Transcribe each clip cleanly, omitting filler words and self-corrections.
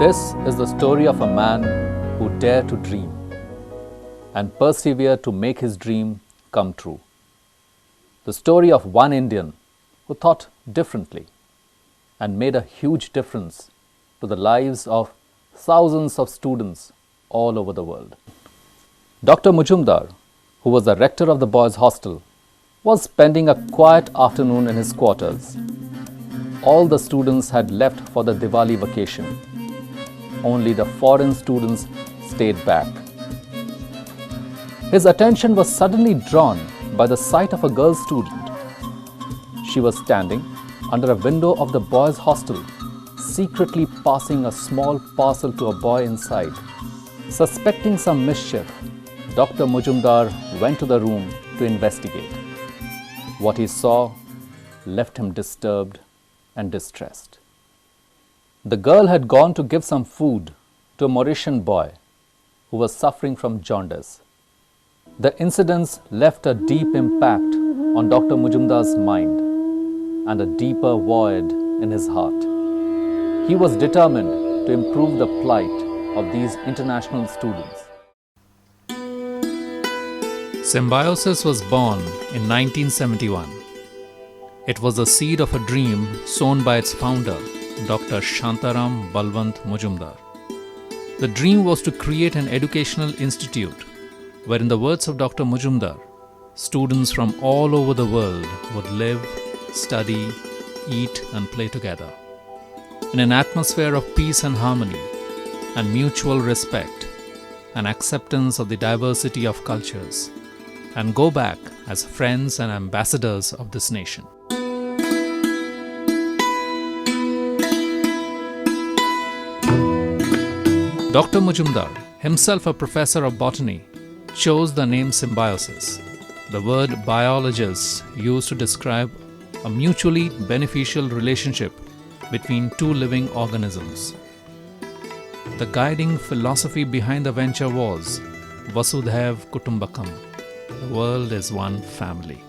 This is the story of a man who dared to dream and persevere to make his dream come true. The story of one Indian who thought differently and made a huge difference to the lives of thousands of students all over the world. Dr. Majumdar, who was the rector of the boys' hostel, was spending a quiet afternoon in his quarters. All the students had left for the Diwali vacation. Only the foreign students stayed back. His attention was suddenly drawn by the sight of a girl student. She was standing under a window of the boys' hostel, secretly passing a small parcel to a boy inside. Suspecting some mischief, Dr. Majumdar went to the room to investigate. What he saw left him disturbed and distressed. The girl had gone to give some food to a Mauritian boy who was suffering from jaundice. The incidents left a deep impact on Dr. Majumdar's mind and a deeper void in his heart. He was determined to improve the plight of these international students. Symbiosis was born in 1971. It was the seed of a dream sown by its founder, Dr. Shantaram Balwant Majumdar. The dream was to create an educational institute where, in the words of Dr. Majumdar, students from all over the world would live, study, eat and play together in an atmosphere of peace and harmony and mutual respect and acceptance of the diversity of cultures, and go back as friends and ambassadors of this nation. Dr. Majumdar, himself a professor of botany, chose the name symbiosis, the word biologists use to describe a mutually beneficial relationship between two living organisms. The guiding philosophy behind the venture was Vasudhaiv Kutumbakam, the world is one family.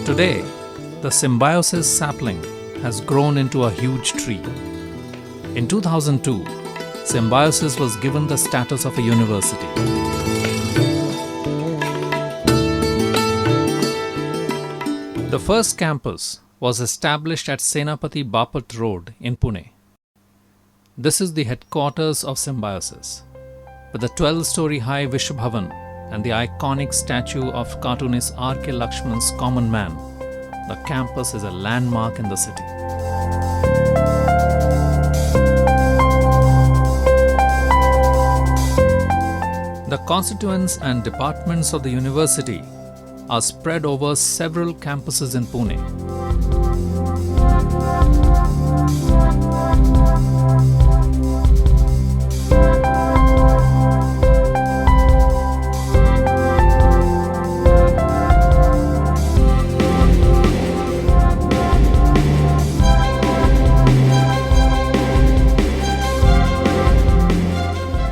Today, the Symbiosis sapling has grown into a huge tree. In 2002, Symbiosis was given the status of a university. The first campus was established at Senapati Bapat Road in Pune. This is the headquarters of Symbiosis. With the 12-story high Vishwabhavan and the iconic statue of cartoonist R.K. Lakshman's Common Man, the campus is a landmark in the city. The constituents and departments of the university are spread over several campuses in Pune.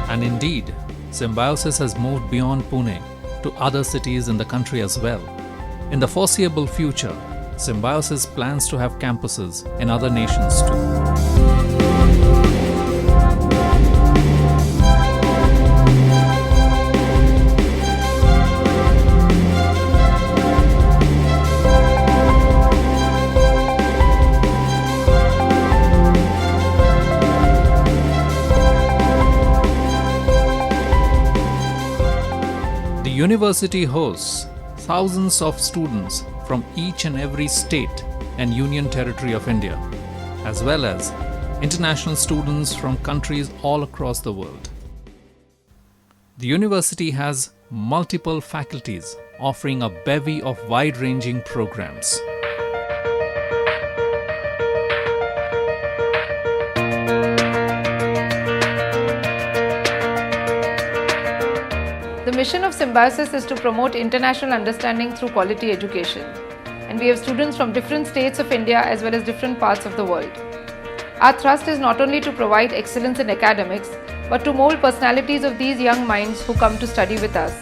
And indeed, Symbiosis has moved beyond Pune to other cities in the country as well. In the foreseeable future, Symbiosis plans to have campuses in other nations too. The university hosts thousands of students from each and every state and union territory of India, as well as international students from countries all across the world. The university has multiple faculties offering a bevy of wide-ranging programs. The mission of Symbiosis is to promote international understanding through quality education. And we have students from different states of India as well as different parts of the world. Our thrust is not only to provide excellence in academics, but to mold personalities of these young minds who come to study with us.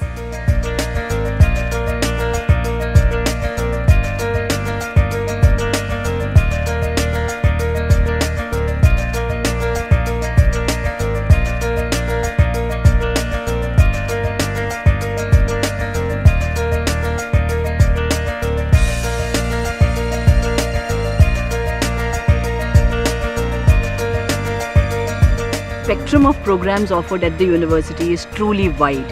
spectrum of programs offered at the university is truly wide.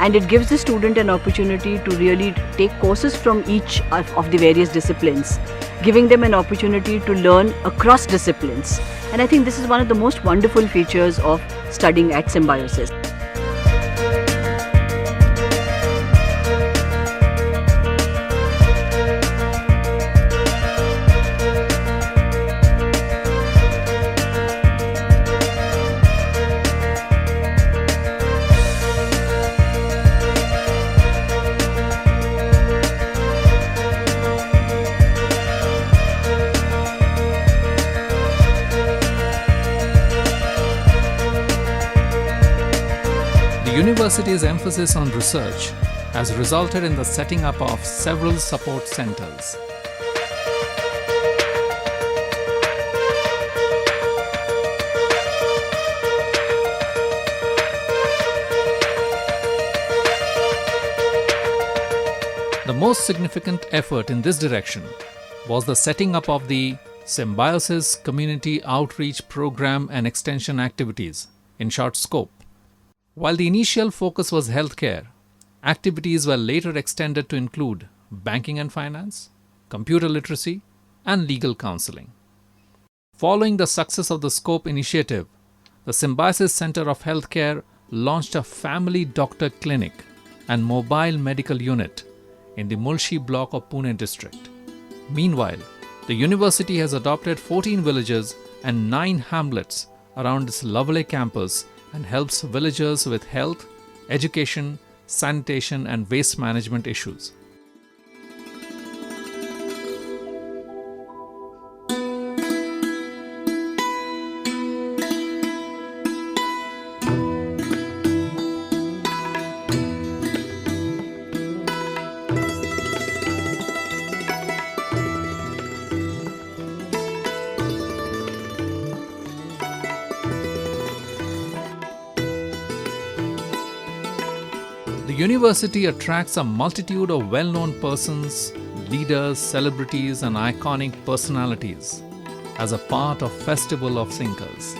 And it gives the student an opportunity to really take courses from each of the various disciplines, giving them an opportunity to learn across disciplines. And I think this is one of the most wonderful features of studying at Symbiosis. The university's emphasis on research has resulted in the setting up of several support centers. The most significant effort in this direction was the setting up of the Symbiosis Community Outreach Program and Extension Activities, in short SCOPE. While the initial focus was healthcare, activities were later extended to include banking and finance, computer literacy, and legal counseling. Following the success of the SCOPE initiative, the Symbiosis Center of Healthcare launched a family doctor clinic and mobile medical unit in the Mulshi block of Pune district. Meanwhile, the university has adopted 14 villages and 9 hamlets around its lovely campus and helps villagers with health, education, sanitation, and waste management issues. The university attracts a multitude of well-known persons, leaders, celebrities, and iconic personalities as a part of Festival of Thinkers.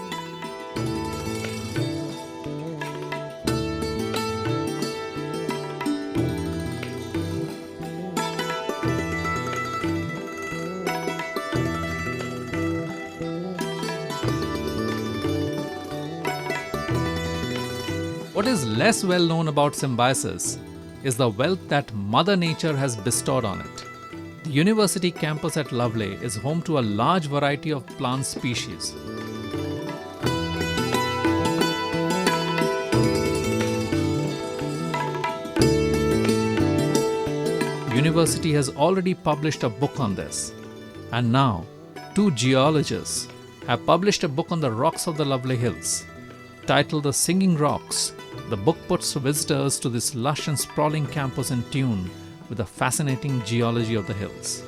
What is less well known about Symbiosis is the wealth that Mother Nature has bestowed on it. The university campus at Lovely is home to a large variety of plant species. The university has already published a book on this, and now 2 geologists have published a book on the rocks of the Lovely Hills. Titled The Singing Rocks, the book puts visitors to this lush and sprawling campus in tune with the fascinating geology of the hills.